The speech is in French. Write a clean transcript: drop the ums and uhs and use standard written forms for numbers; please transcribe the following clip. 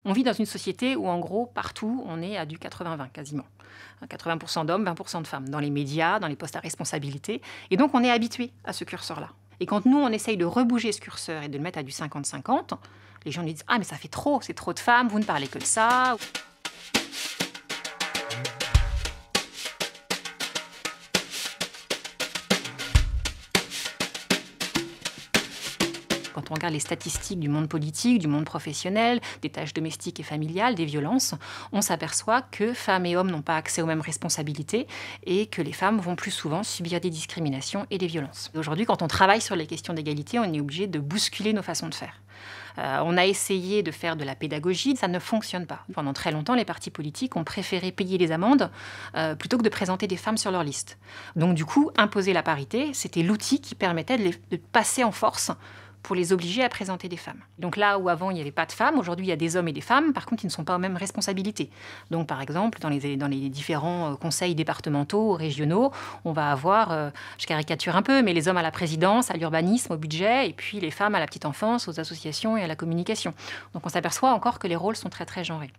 On vit dans une société où, en gros, partout, on est à du 80-20 quasiment. 80% d'hommes, 20% de femmes, dans les médias, dans les postes à responsabilité. Et donc, on est habitué à ce curseur-là. Et quand nous, on essaye de rebouger ce curseur et de le mettre à du 50-50, les gens nous disent « Ah, mais ça fait trop, c'est trop de femmes, vous ne parlez que de ça ». Quand on regarde les statistiques du monde politique, du monde professionnel, des tâches domestiques et familiales, des violences, on s'aperçoit que femmes et hommes n'ont pas accès aux mêmes responsabilités et que les femmes vont plus souvent subir des discriminations et des violences. Aujourd'hui, quand on travaille sur les questions d'égalité, on est obligé de bousculer nos façons de faire. On a essayé de faire de la pédagogie, ça ne fonctionne pas. Pendant très longtemps, les partis politiques ont préféré payer les amendes plutôt que de présenter des femmes sur leur liste. Donc du coup, imposer la parité, c'était l'outil qui permettait de passer en force pour les obliger à présenter des femmes. Donc là où avant il n'y avait pas de femmes, aujourd'hui il y a des hommes et des femmes, par contre ils ne sont pas aux mêmes responsabilités. Donc par exemple, dans les différents conseils départementaux, régionaux, on va avoir, je caricature un peu, mais les hommes à la présidence, à l'urbanisme, au budget, et puis les femmes à la petite enfance, aux associations et à la communication. Donc on s'aperçoit encore que les rôles sont très très genrés.